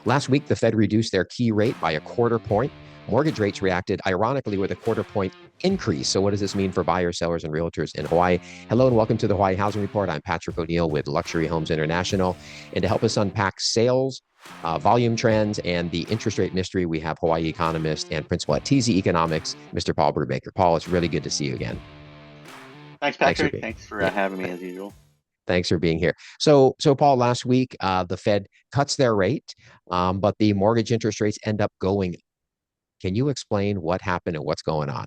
Last week, the Fed reduced their key rate by a quarter point. Mortgage rates reacted ironically with a quarter point increase. So what does this mean for buyers, sellers, and realtors in Hawaii? Hello and welcome to the Hawaii Housing Report. I'm Patrick O'Neill with Luxury Homes International. And to help us unpack sales, volume trends, and the interest rate mystery, we have Hawaii economist and principal at TZ Economics, Mr. Paul Brewbaker. Paul, it's really good to see you again. Thanks, Patrick. Thanks for having me as usual. Thanks for being here. So Paul, last week, the Fed cuts their rate, but the mortgage interest rates end up going. Can you explain what happened and what's going on?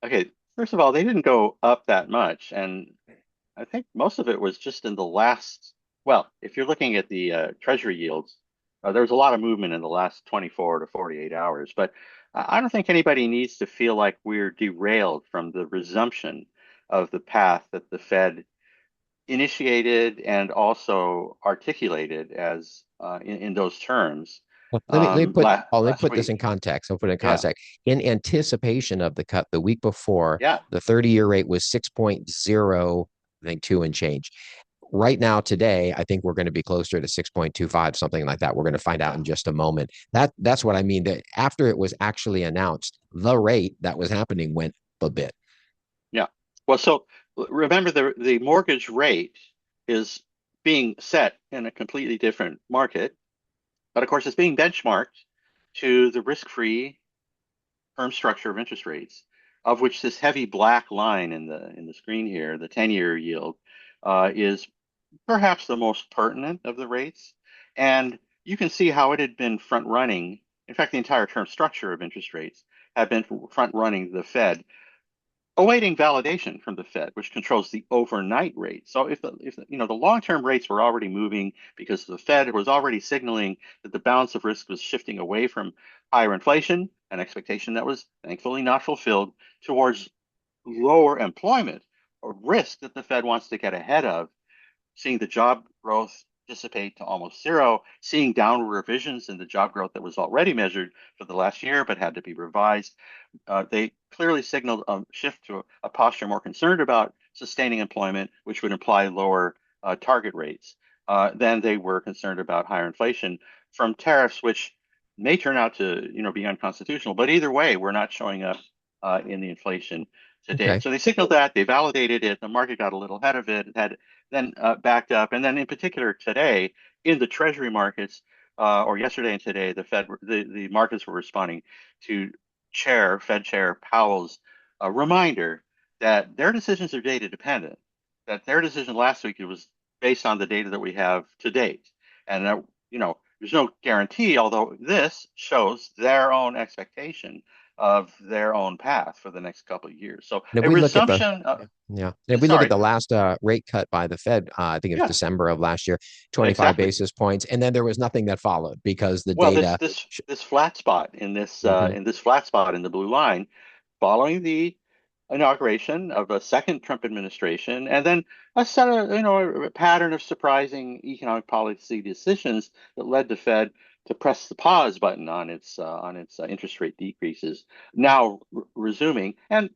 Okay, first of all, they didn't go up that much, and I think most of it was just in the last. Well, if you're looking at the Treasury yields, there was a lot of movement in the last 24 to 48 hours. But I don't think anybody needs to feel like we're derailed from the resumption of the path that the Fed initiated and also articulated as in those terms Let me last put this in week. context. I'll put it in Yeah, context. In anticipation of the cut the week before, yeah, the 30-year rate was 6.0, I think 2 and change. Right now, today, I think we're going to be closer to 6.25, something like that. We're going to find out yeah, in just a moment. That's what I mean. That after it was actually announced, the rate that was happening went a bit. yeah. Well, so remember the mortgage rate is being set in a completely different market, but of course it's being benchmarked to the risk-free term structure of interest rates, of which this heavy black line in the screen here, the 10-year yield, is perhaps the most pertinent of the rates. And you can see how it had been front running. In fact, the entire term structure of interest rates had been front running the Fed, awaiting validation from the Fed, which controls the overnight rate. So if the long-term rates were already moving because the Fed was already signaling that the balance of risk was shifting away from higher inflation, an expectation that was thankfully not fulfilled, towards lower employment, or risk that the Fed wants to get ahead of, seeing the job growth dissipate to almost zero, seeing downward revisions in the job growth that was already measured for the last year but had to be revised. They clearly signaled a shift to a posture more concerned about sustaining employment, which would imply lower target rates than they were concerned about higher inflation from tariffs, which may turn out to be unconstitutional. But either way, we're not showing up in the inflation today. Okay. So they signaled that, they validated it, the market got a little ahead of it, had then backed up, and then in particular today in the Treasury markets, or yesterday and today, the markets were responding to Fed Chair Powell's reminder that their decisions are data dependent. That their decision last week, it was based on the data that we have to date, and that there's no guarantee. Although this shows their own expectation of their own path for the next couple of years. So And if a we look at the resumption. Yeah. And if we look at Sorry. the last rate cut by the Fed, I think it was Yeah, December of last year, 25 exactly. basis points, and then there was nothing that followed because the Well, this data. this this flat spot Mhm. in this flat spot in the blue line, following the inauguration of a second Trump administration, and then a set of a pattern of surprising economic policy decisions that led the Fed to press the pause button on its interest rate decreases, now resuming and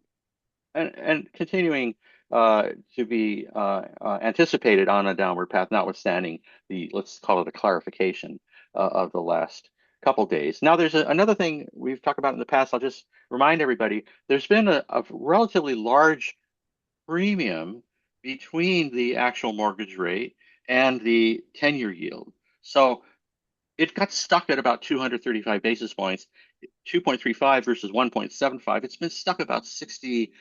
continuing to be anticipated on a downward path, notwithstanding the, let's call it, a clarification of the last couple days. Now, there's another thing we've talked about in the past. I'll just remind everybody, there's been a relatively large premium between the actual mortgage rate and the 10-year yield. So it got stuck at about 235 basis points, 2.35 versus 1.75. It's been stuck about 60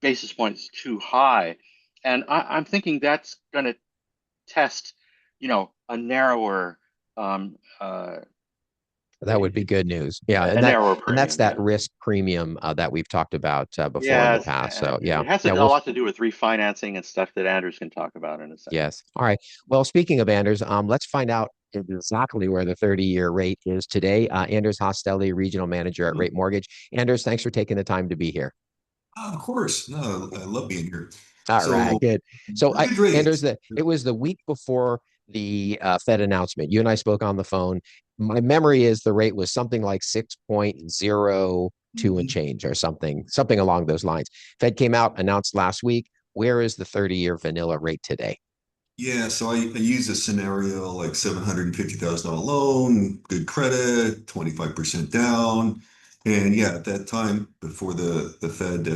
basis points too high. And I'm thinking that's going to test, a narrower, um, uh, That would be good news. Yeah, a narrower and that's premium. that Yeah. risk premium that we've talked about before in the Yeah. past. So yeah, It has yeah, a lot to do with refinancing and stuff that Andrews can talk about in a second. yes. All right. Well, speaking of Anders, let's find out exactly where the 30-year rate is today. Anders Hostelli, regional manager at Hmm. Rate Mortgage. Anders, thanks for taking the time to be here. Of course. No, I love being here. All right, So, good. So, mortgage Anders, rates. it was the week before the Fed announcement. You and I spoke on the phone. My memory is the rate was something like 6.02 and Mhm. change or something along those lines. Fed came out, announced last week. Where is the 30-year vanilla rate today? Yeah, so I use a scenario like $750,000 loan, good credit, 25% down. And yeah, at that time, before the Fed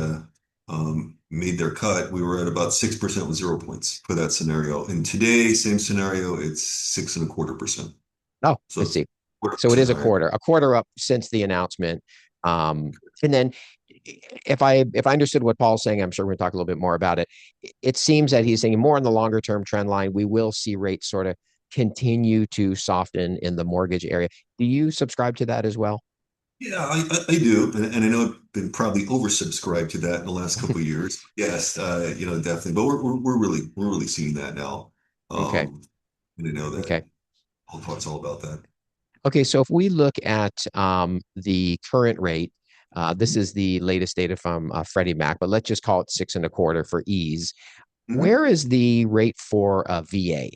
made their cut, we were at about 6% with 0 points for that scenario. And today, same scenario, it's 6.25%. Oh, So I it's see. quarter So it is percent higher. a quarter up since the announcement. And then if I understood what Paul's saying, I'm sure we're going to talk a little bit more about it. It seems that he's saying more on the longer term trend line. We will see rates sort of continue to soften in the mortgage area. Do you subscribe to that as well? Yeah, I do, and I know I've been probably oversubscribed to that in the last couple of years. Yes, definitely. But we're really seeing that now. Okay. Um, and I know that Okay. I'll talk all about that. Okay. So if we look at the current rate, this is the latest data from Freddie Mac, but let's just call it 6.25 for ease. Mhm. Where is the rate for VA?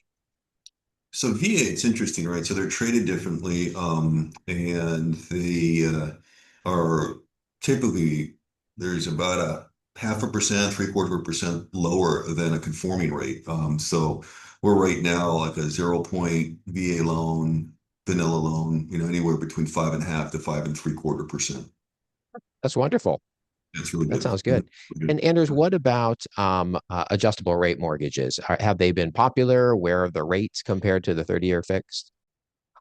So VA, it's interesting, right? So they're traded differently, and they are typically there's about a 0.5%, 0.75% lower than a conforming rate. So we're right now like a 0 point VA loan, vanilla loan, anywhere between 5.5 to 5.75%. That's wonderful. That's really That good. sounds Yeah, good. really And Anders, good. what about adjustable rate mortgages? Have they been popular? Where are the rates compared to the 30-year fixed?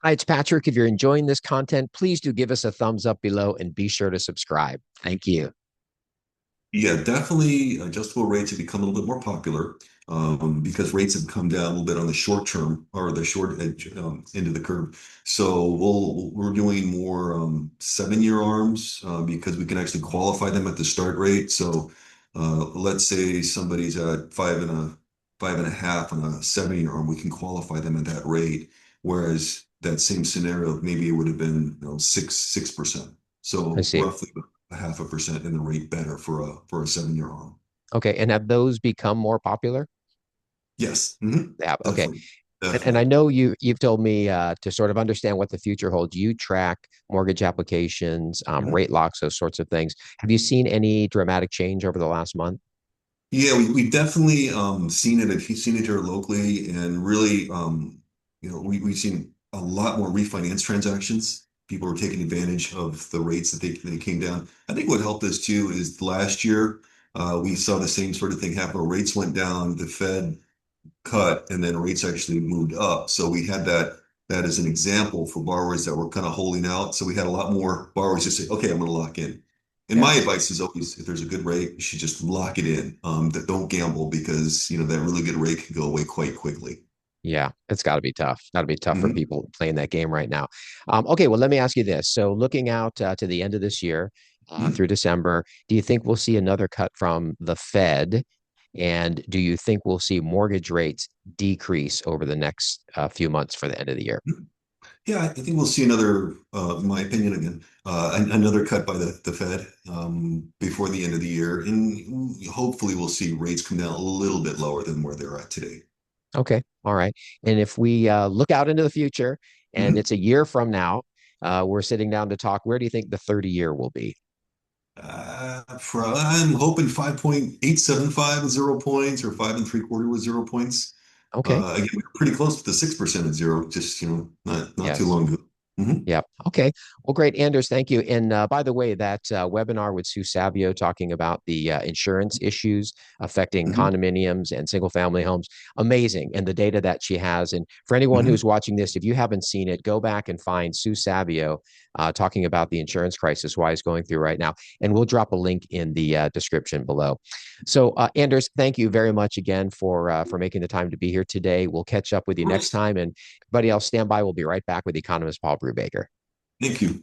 Hi, it's Patrick. If you're enjoying this content, please do give us a thumbs up below and be sure to subscribe. Thank you. Yeah, definitely adjustable rates have become a little bit more popular because rates have come down a little bit on the short term or the short edge end of the curve. So we're doing more 7-year arms because we can actually qualify them at the start rate. So let's say somebody's at 5.5 on a 7-year arm, we can qualify them at that rate. Whereas that same scenario, maybe it would have been 6%. I So see. roughly a 0.5% in the rate better for a 7-year arm. Okay. And have those become more popular? Yes, They have. Okay. definitely, And I definitely. know you've told me to sort of understand what the future holds. You track mortgage applications, Mhm. rate locks, those sorts of things. Have you seen any dramatic change over the last month? Yeah, we definitely seen it. If you've seen it here locally, and really, we've seen a lot more refinance transactions. People are taking advantage of the rates that they came down. I think what helped us too is last year we saw the same sort of thing happen. Where rates went down, the Fed cut and then rates actually moved up. So we had that as an example for borrowers that were kind of holding out. So we had a lot more borrowers just say, okay, I'm going to lock in. And Yeah. my advice is always, if there's a good rate, you should just lock it in. That don't gamble because that really good rate can go away quite quickly. Yeah, it's got to be tough. Got to be tough for Mhm. people playing that game right now. Okay, well, let me ask you this. So, looking out to the end of this year through Mhm. December, do you think we'll see another cut from the Fed? And do you think we'll see mortgage rates decrease over the next few months for the end of the year? Yeah, I think we'll see another, in my opinion, again, another cut by the Fed before the end of the year, and hopefully we'll see rates come down a little bit lower than where they're at today. Okay, all right. And if we look out into the future and Mhm. it's a year from now, we're sitting down to talk, where do you think the 30 year will be? I'm hoping 5.875 with 0 points or 5.75 with 0 points. Okay, Again, we were pretty close with the 6% at zero, just not too yes. long ago. Mhm. Yeah. Okay. Well, great, Anders. Thank you. And by the way, that webinar with Sue Savio talking about the insurance issues affecting Mhm. condominiums and single family homes, amazing. And the data that she has. And for anyone Mhm. who's watching this, if you haven't seen it, go back and find Sue Savio talking about the insurance crisis, why it's going through right now. And we'll drop a link in the description below. So, Anders, thank you very much again for making the time to be here today. We'll catch up with Of you next course. time. And everybody else, stand by. We'll be right back with economist Paul Brewbaker. Thank you.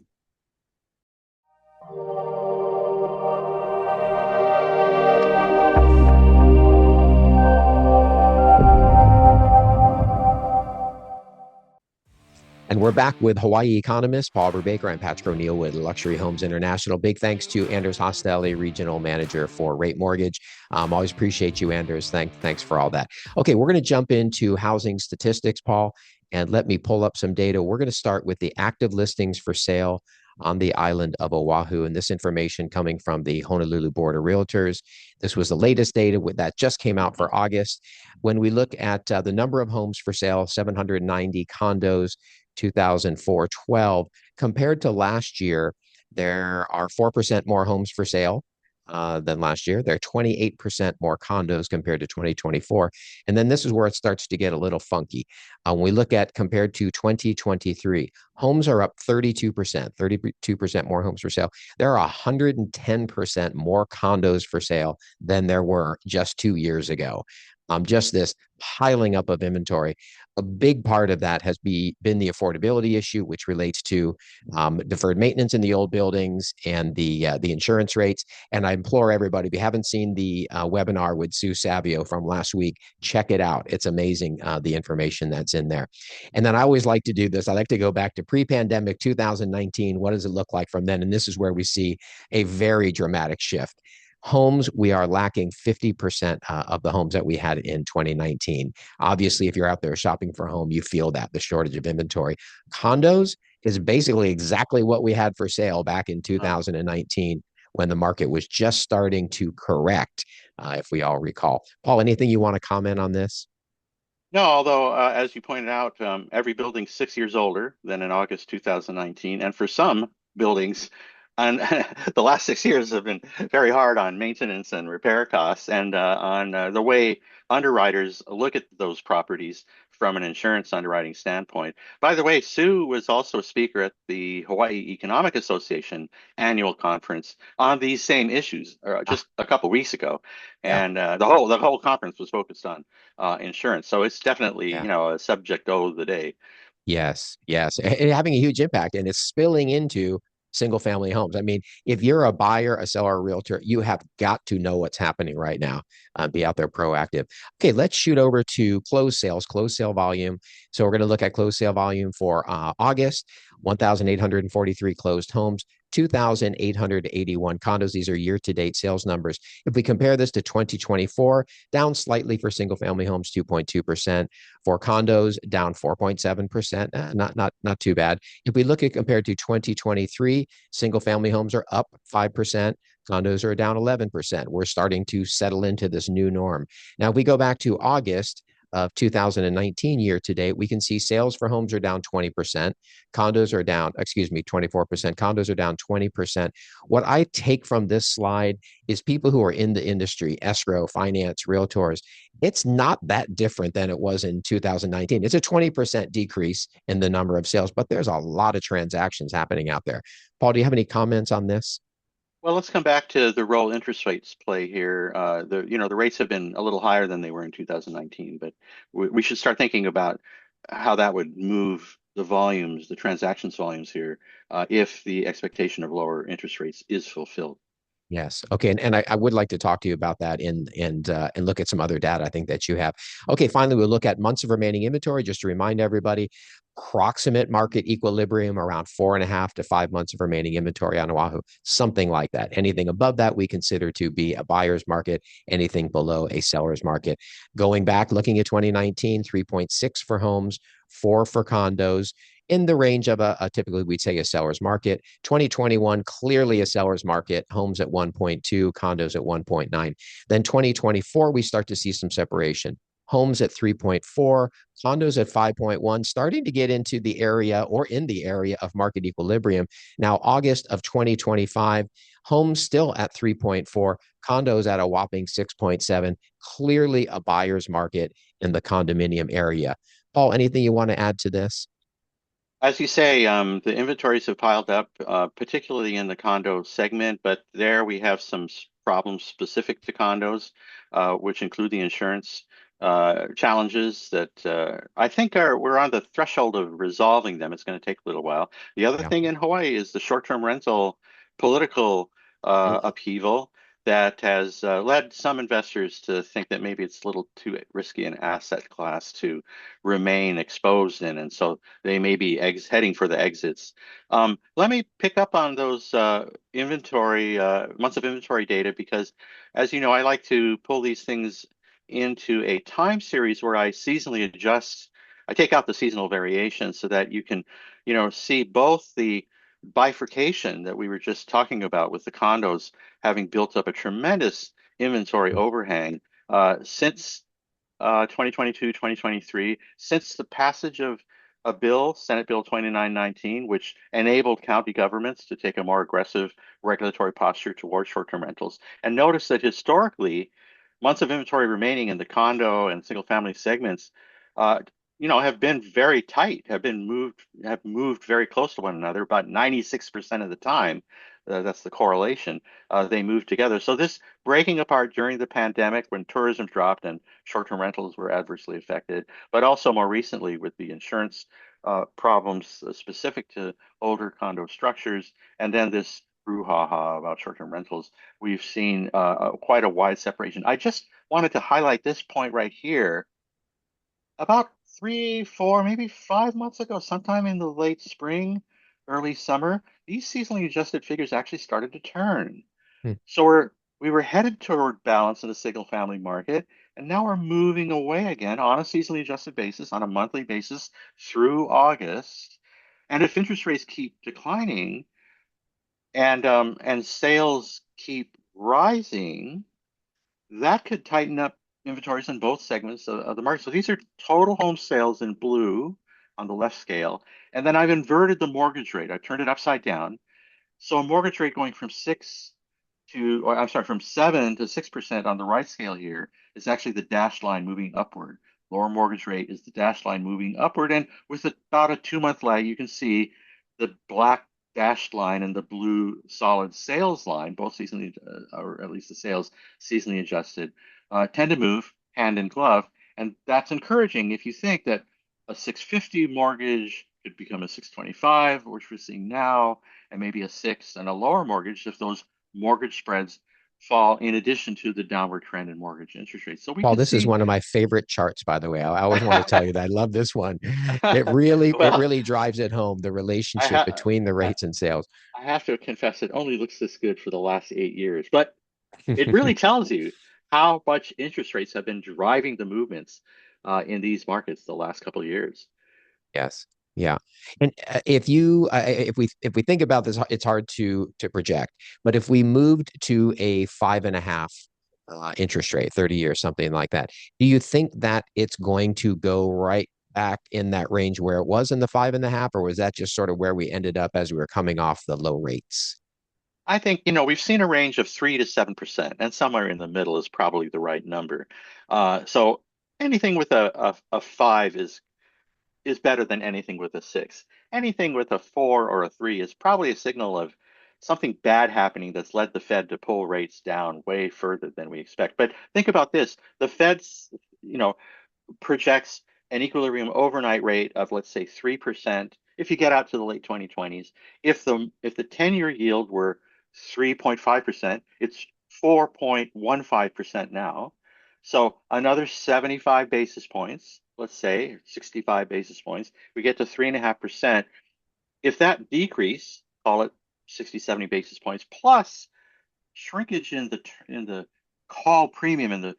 And we're back with Hawaii economist Paul Brewbaker. I'm Patrick O'Neill with Luxury Homes International. Big thanks to Anders Hostelli, regional manager for Rate Mortgage. Always appreciate you, Anders. Thanks for all that. Okay, we're going to jump into housing statistics, Paul, and let me pull up some data. We're going to start with the active listings for sale on the island of Oahu. And this information coming from the Honolulu Board of Realtors. This was the latest data that just came out for August. When we look at the number of homes for sale, 790 condos, 2004-12, compared to last year, there are 4% more homes for sale than last year. There are 28% more condos compared to 2024. And then this is where it starts to get a little funky. When we look at compared to 2023, homes are up 32% more homes for sale. There are 110% more condos for sale than there were just 2 years ago. Just this piling up of inventory. A big part of that has been the affordability issue, which relates to deferred maintenance in the old buildings and the insurance rates. And I implore everybody, if you haven't seen the webinar with Sue Savio from last week, check it out. It's amazing, the information that's in there. And then I always like to do this. I like to go back to pre-pandemic 2019. What does it look like from then? And this is where we see a very dramatic shift. Homes, we are lacking 50% of the homes that we had in 2019. Obviously, if you're out there shopping for a home, you feel that, the shortage of inventory. Condos is basically exactly what we had for sale back in 2019 when the market was just starting to correct, if we all recall. Paul, anything you want to comment on this? No, although as you pointed out, every building's 6 years older than in August 2019, and for some buildings, and the last 6 years have been very hard on maintenance and repair costs, and on the way underwriters look at those properties from an insurance underwriting standpoint. By the way, Sue was also a speaker at the Hawaii Economic Association annual conference on these same issues just a couple weeks ago, and the whole conference was focused on insurance. So it's definitely, a subject of the day. Yes, yes, and having a huge impact, and it's spilling into single family homes. I mean, if you're a buyer, a seller, a realtor, you have got to know what's happening right now. Be out there proactive. Okay, let's shoot over to closed sales, closed sale volume. So we're going to look at closed sale volume for August, 1,843 closed homes, 2,881 condos. These are year-to-date sales numbers. If we compare this to 2024, down slightly for single-family homes, 2.2%. For condos, down 4.7%. Not too bad. If we look at compared to 2023, single-family homes are up 5%. Condos are down 11%. We're starting to settle into this new norm. Now, if we go back to August of 2019 year to date, we can see sales for homes are down 20%. Condos are down, 24%. Condos are down 20%. What I take from this slide is people who are in the industry, escrow, finance, realtors, it's not that different than it was in 2019. It's a 20% decrease in the number of sales, but there's a lot of transactions happening out there. Paul, do you have any comments on this? Well, let's come back to the role interest rates play here. The rates have been a little higher than they were in 2019, but we should start thinking about how that would move the volumes, the transactions volumes here, if the expectation of lower interest rates is fulfilled. Yes. Okay. And I would like to talk to you about that and look at some other data I think that you have. Okay. Finally, we'll look at months of remaining inventory. Just to remind everybody, approximate market equilibrium around 4.5 to 5 months of remaining inventory on Oahu, something like that. Anything above that we consider to be a buyer's market. Anything below a seller's market. Going back, looking at 2019, 3.6 for homes, 4 for condos, in the range of a typically we'd say a seller's market. 2021, clearly a seller's market, homes at 1.2, condos at 1.9. Then 2024, we start to see some separation. Homes at 3.4, condos at 5.1, starting to get into the area or in the area of market equilibrium. Now, August of 2025, homes still at 3.4, condos at a whopping 6.7, clearly a buyer's market in the condominium area. Paul, anything you want to add to this? As you say, the inventories have piled up, particularly in the condo segment, but there we have some problems specific to condos, which include the insurance challenges that I think we're on the threshold of resolving them. It's going to take a little while. The other thing in Hawaii is the short-term rental political upheaval that has led some investors to think that maybe it's a little too risky an asset class to remain exposed in, and so they may be heading for the exits. Let me pick up on those inventory months of inventory data, because as you know, I like to pull these things into a time series where I seasonally adjust. I take out the seasonal variation so that you can, see both the bifurcation that we were just talking about with the condos having built up a tremendous inventory overhang since 2022, 2023, since the passage of a bill, Senate Bill 2919, which enabled county governments to take a more aggressive regulatory posture towards short-term rentals. And notice that historically, months of inventory remaining in the condo and single-family segments, uh, have been very tight, have moved very close to one another, about 96% of the time. That's the correlation. They move together. So this breaking apart during the pandemic when tourism dropped and short-term rentals were adversely affected, but also more recently with the insurance problems specific to older condo structures, and then this brouhaha about short-term rentals, we've seen quite a wide separation. I just wanted to highlight this point right here. About 3, 4, maybe 5 months ago, sometime in the late spring, early summer, these seasonally adjusted figures actually started to turn. Hmm. So we were headed toward balance in the single family market, and now we're moving away again on a seasonally adjusted basis, on a monthly basis through August. And if interest rates keep declining and sales keep rising, that could tighten up inventories in both segments of the market. So these are total home sales in blue on the left scale. And then I've inverted the mortgage rate. I've turned it upside down. So a mortgage rate going from from 7 to 6% on the right scale here is actually the dashed line moving upward. Lower mortgage rate is the dashed line moving upward. And with about a 2-month lag, you can see the black dashed line and the blue solid sales line, both seasonally, or at least the sales seasonally adjusted, tend to move hand in glove. And that's encouraging if you think that a 650 mortgage could become a 625, which we're seeing now, and maybe a 6 and a lower mortgage if those mortgage spreads fall in addition to the downward trend in mortgage interest rates. So we Paul, can this is see. one of my favorite charts, by the way. I always want to tell you that I love this one. It Well, really drives it home, the I relationship have between the I rates and sales. I have to confess it only looks this good for the last 8 years, but it really tells you how much interest rates have been driving the movements in these markets the last couple of years. Yes. Yeah. And if we think about this, it's hard to project. But if we moved to a 5.5 interest rate, 30 years, something like that, do you think that it's going to go right back in that range where it was in the 5.5, or was that just sort of where we ended up as we were coming off the low rates? I think, we've seen a range of 3 to 7%, and somewhere in the middle is probably the right number. So anything with a 5 is better than anything with a 6. Anything with a 4 or a 3 is probably a signal of something bad happening that's led the Fed to pull rates down way further than we expect. But think about this. The Fed's, projects an equilibrium overnight rate of, let's say, 3% if you get out to the late 2020s. If the 10-year yield were 3.5%, it's 4.15% now. So another 75 basis points, let's say 65 basis points, we get to 3.5%. If that decrease, call it 60, 70 basis points, plus shrinkage in the call premium in the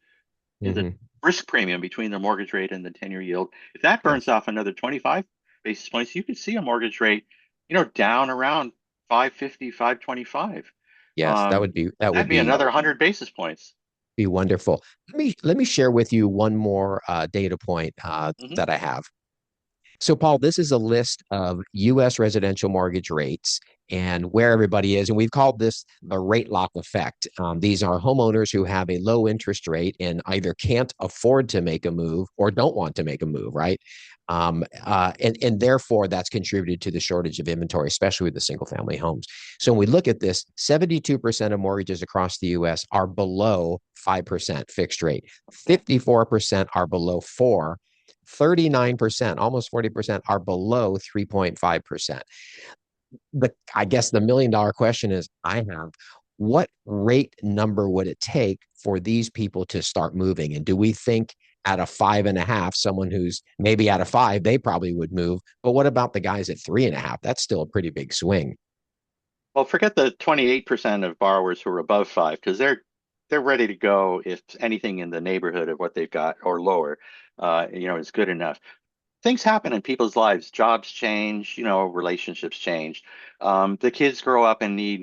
Hmm. risk premium between the mortgage rate and the 10-year yield, if that burns Yes. off another 25 basis points, you could see a mortgage rate, down around 550, 525. Yes, that would That'd be another 100 basis points. be wonderful. Let me share with you one more data point Hmm. that I have. So, Paul, this is a list of U.S. residential mortgage rates and where everybody is. And we've called this the rate lock effect. These are homeowners who have a low interest rate and either can't afford to make a move or don't want to make a move, right? And therefore, that's contributed to the shortage of inventory, especially with the single family homes. So when we look at this, 72% of mortgages across the U.S. are below 5% fixed rate. 54% are below 4. 39%, almost 40% are below 3.5%. I guess the $1 million question is what rate number would it take for these people to start moving? And do we think at a 5.5, someone who's maybe at a 5, they probably would move. But what about the guys at 3.5? That's still a pretty big swing. Well, forget the 28% of borrowers who are above 5 because they're ready to go if anything in the neighborhood of what they've got or lower, is good enough. things happen in people's lives. Jobs change, relationships change. The kids grow up and you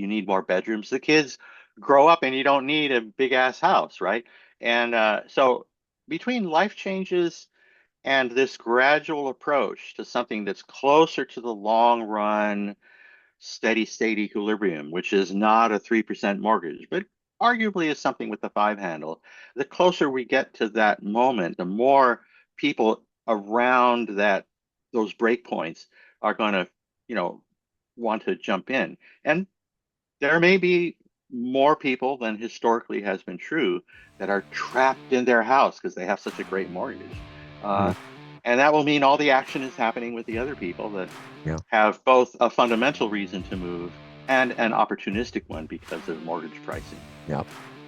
need more bedrooms. The kids grow up and you don't need a big ass house, right? And so between life changes and this gradual approach to something that's closer to the long run steady state equilibrium, which is not a 3% mortgage, but arguably is something with the five handle. The closer we get to that moment, the more people around those breakpoints are going to, want to jump in. And there may be more people than historically has been true that are trapped in their house because they have such a great mortgage. Yeah. And that will mean all the action is happening with the other people that Yeah. have both a fundamental reason to move and an opportunistic one because of mortgage pricing. Yeah.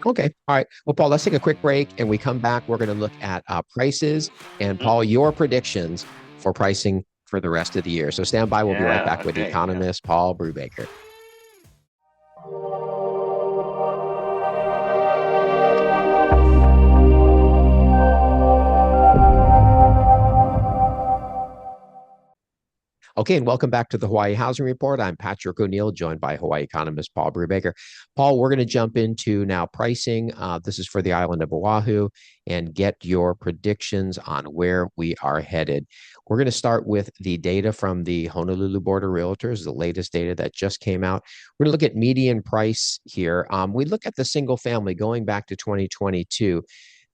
Okay. All right. Well, Paul, let's take a quick break, and we come back. We're going to look at prices and, Paul, your predictions for pricing for the rest of the year. So stand by. We'll be right back with economist Paul Brewbaker. Okay, and welcome back to the Hawaii Housing Report. I'm Patrick O'Neill, joined by Hawaii economist Paul Brewbaker. Paul, we're going to jump into now pricing. This is for the island of Oahu, and get your predictions on where we are headed. We're going to start with the data from the Honolulu Board of Realtors, the latest data that just came out. We're going to look at median price here. We look at the single family going back to 2022.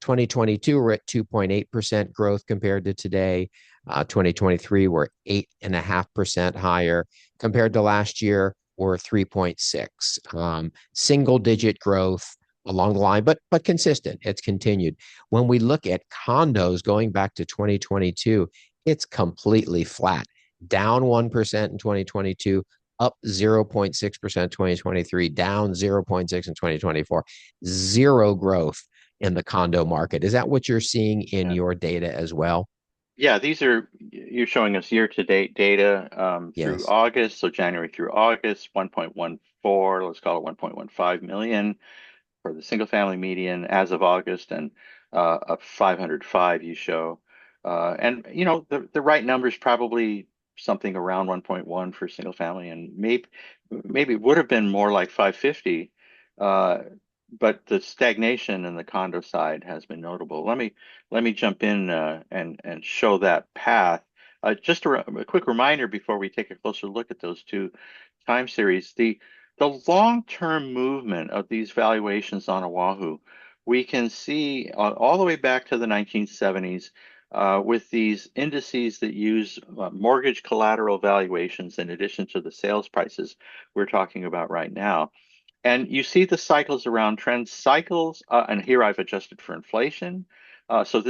2022, we're at 2.8% growth compared to today. 2023, we're 8.5% higher. Compared to last year, we're 3.6. Single digit growth along the line, but consistent. It's continued. When we look at condos going back to 2022, it's completely flat. Down 1% in 2022, up 0.6% in 2023, down 0.6 in 2024. Zero growth in the condo market. Is that what you're seeing in your data as well? Yeah, you're showing us year-to-date data through Yes. August, so January through August, 1.14, let's call it 1.15 million for the single-family median as of August, and a 505 you show. And the right number is probably something around 1.1 for single-family, and maybe it would have been more like 550. But the stagnation in the condo side has been notable. Let me jump in and show that path. Just a quick reminder before we take a closer look at those two time series. The long-term movement of these valuations on Oahu, we can see all the way back to the 1970s with these indices that use mortgage collateral valuations in addition to the sales prices we're talking about right now. And you see the cycles around trend cycles, and here I've adjusted for inflation. So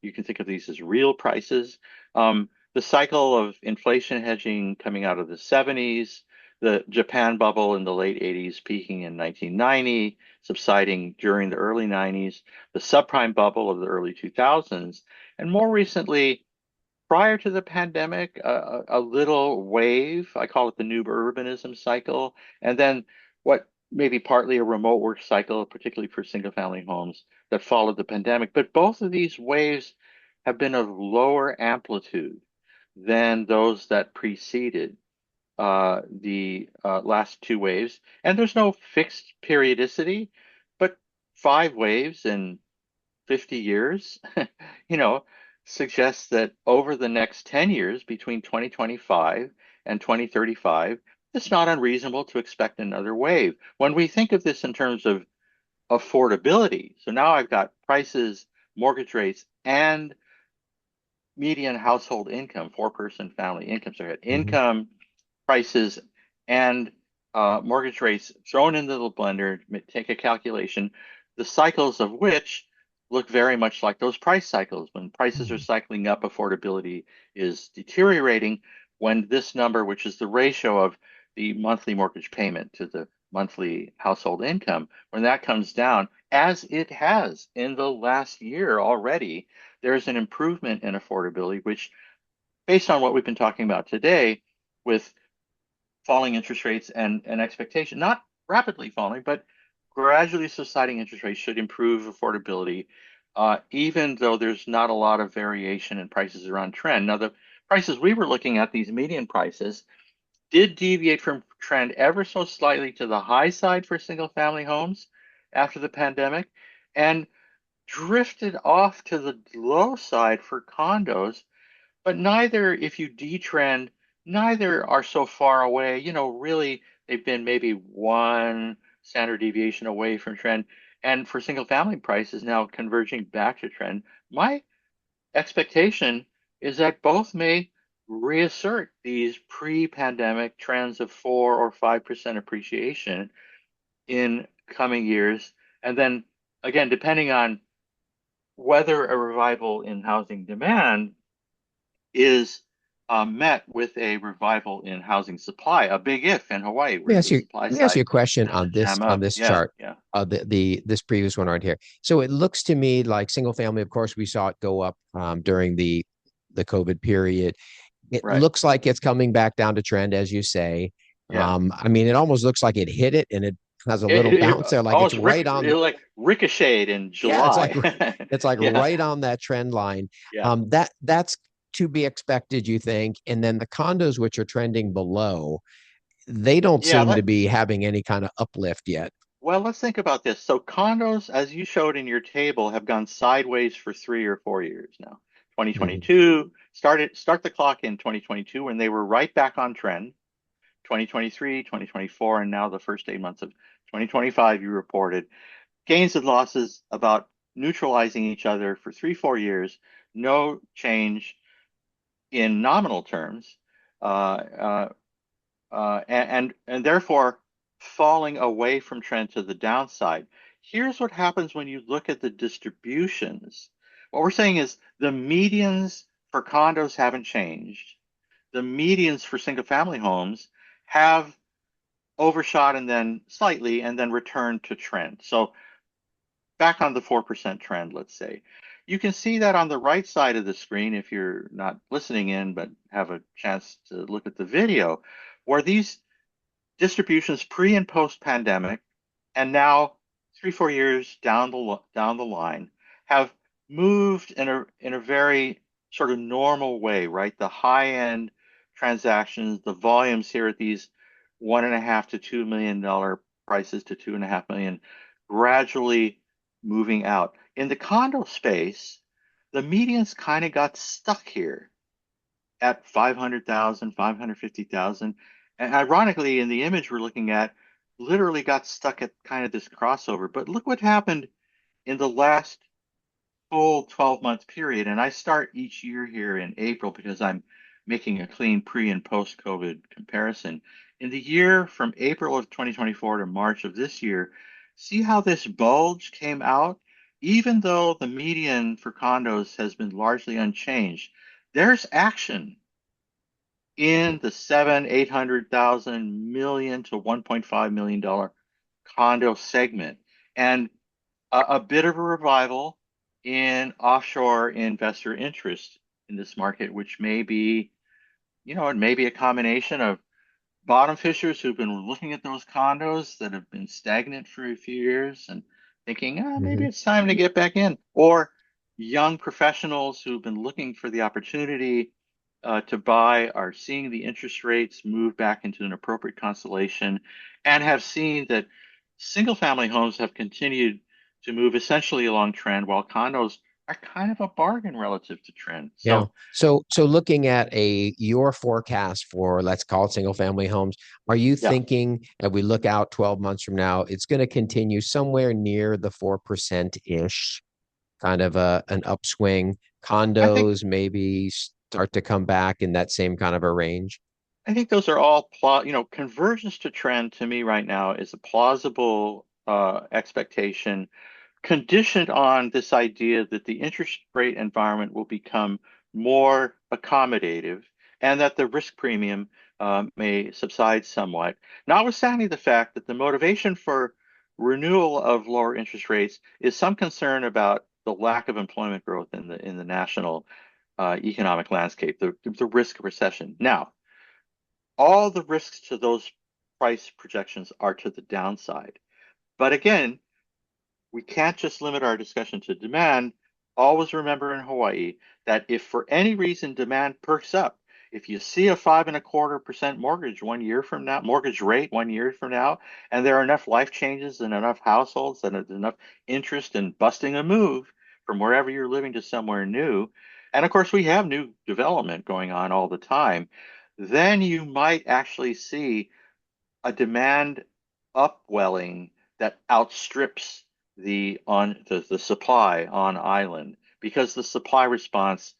you can think of these as real prices. The cycle of inflation hedging coming out of the 70s, the Japan bubble in the late 80s peaking in 1990, subsiding during the early 90s, the subprime bubble of the early 2000s, and more recently, prior to the pandemic, a little wave, I call it the new urbanism cycle, and then what maybe partly a remote work cycle, particularly for single family homes that followed the pandemic. But both of these waves have been of lower amplitude than those that preceded the last two waves. And there's no fixed periodicity, but 5 waves in 50 years, suggests that over the next 10 years, between 2025 and 2035, it's not unreasonable to expect another wave. When we think of this in terms of affordability, so now I've got prices, mortgage rates, and median household income, 4-person family income. So I had income, prices, and mortgage rates thrown into the blender, take a calculation, the cycles of which look very much like those price cycles. When prices are cycling up, affordability is deteriorating. When this number, which is the ratio of the monthly mortgage payment to the monthly household income, when that comes down, as it has in the last year already, there's an improvement in affordability, which, based on what we've been talking about today, with falling interest rates and expectation, not rapidly falling, but gradually subsiding interest rates should improve affordability. even though there's not a lot of variation in prices around trend. Now, the prices we were looking at, these median prices, did deviate from trend ever so slightly to the high side for single family homes after the pandemic, and drifted off to the low side for condos. But neither, if you detrend, neither are so far away. Really, they've been maybe one standard deviation away from trend. And for single family prices now converging back to trend, my expectation is that both may reassert these pre-pandemic trends of 4 or 5% appreciation in coming years. And then again, depending on whether a revival in housing demand is met with a revival in housing supply, a big if in Hawaii, Let me where ask the you, supply let me ask you side a question doesn't jam on up. this Yeah, chart, yeah, this previous one right here. So it looks to me like single family, of course, we saw it go up during the COVID period. It right. looks like it's coming back down to trend, as you say. Yeah. I mean, it almost looks like it hit it and it has a little It bounce there, like it's almost right on. like ricocheted in Yeah, July. it's like Yeah, right on that trend line. yeah, That's to be expected, you think? And then the condos, which are trending below, they don't yeah. seem to be having any kind of uplift yet. Well, let's think about this. So condos, as you showed in your table, have gone sideways for 3 or 4 years now. Mhm. 2022 start the clock in 2022 when they were right back on trend. 2023, 2024, and now the first 8 months of 2025, you reported gains and losses about neutralizing each other for 3, 4 years, no change in nominal terms, uh, uh, and therefore falling away from trend to the downside. Here's what happens when you look at the distributions. What we're saying is the medians for condos haven't changed. The medians for single family homes have overshot and then slightly and then returned to trend. So back on the 4% trend, let's say. You can see that on the right side of the screen if you're not listening in but have a chance to look at the video, where these distributions pre and post pandemic and now 3, 4 years down the line have moved in a very sort of normal way, right? The high end transactions, the volumes here at these $1.5 to $2 million prices to 2.5 million, gradually moving out. In the condo space, the medians kind of got stuck here at 500,000, 550,000. And ironically, in the image we're looking at, literally got stuck at kind of this crossover. But look what happened in the last full 12-month period. And I start each year here in April because I'm making a clean pre and post COVID comparison. In the year from April of 2024 to March of this year, see how this bulge came out? Even though the median for condos has been largely unchanged, there's action in the 800,000 to $1.5 million condo segment, and a bit of a revival in offshore investor interest in this market, which may be, it may be a combination of bottom fishers who've been looking at those condos that have been stagnant for a few years and thinking, maybe Mhm. it's time to get back in, or young professionals who've been looking for the opportunity to buy are seeing the interest rates move back into an appropriate constellation and have seen that single family homes have continued to move essentially along trend while condos are kind of a bargain relative to trend. Yeah. So, So looking at your forecast for, let's call it, single family homes, are you yeah, thinking if we look out 12 months from now, it's going to continue somewhere near the 4% ish, kind of an upswing? I think Condos maybe start to come back in that same kind of a range? I think those are all convergence to trend to me right now is a plausible expectation conditioned on this idea that the interest rate environment will become more accommodative and that the risk premium may subside somewhat, notwithstanding the fact that the motivation for renewal of lower interest rates is some concern about the lack of employment growth in the national economic landscape, the risk of recession. Now, all the risks to those price projections are to the downside. But again, we can't just limit our discussion to demand. always remember in Hawaii that if for any reason demand perks up, if you see a 5.25% mortgage 1 year from now, mortgage rate 1 year from now, and there are enough life changes and enough households and enough interest in busting a move from wherever you're living to somewhere new, and of course we have new development going on all the time, then you might actually see a demand upwelling that outstrips the supply on island, because the supply response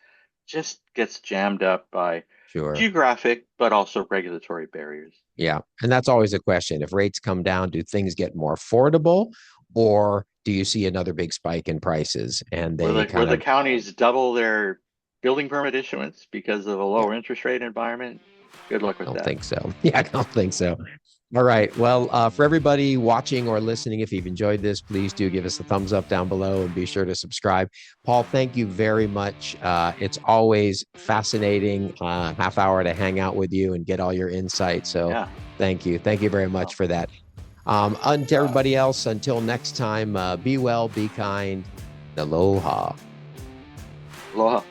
just gets jammed up by Sure. geographic but also regulatory barriers. Yeah. And that's always a question. If rates come down, do things get more affordable, or do you see another big spike in prices and Where they where kind the of, counties double their building permit issuance because of a lower interest rate environment, good luck I with don't that. think so. Yeah, I don't think so. All right. Well, for everybody watching or listening, if you've enjoyed this, please do give us a thumbs up down below and be sure to subscribe. Paul, thank you very much. It's always fascinating half hour to hang out with you and get all your insights. So Yeah. thank you. Thank you very much Well, for that. And to everybody else, until next time, be well, be kind. Aloha. aloha.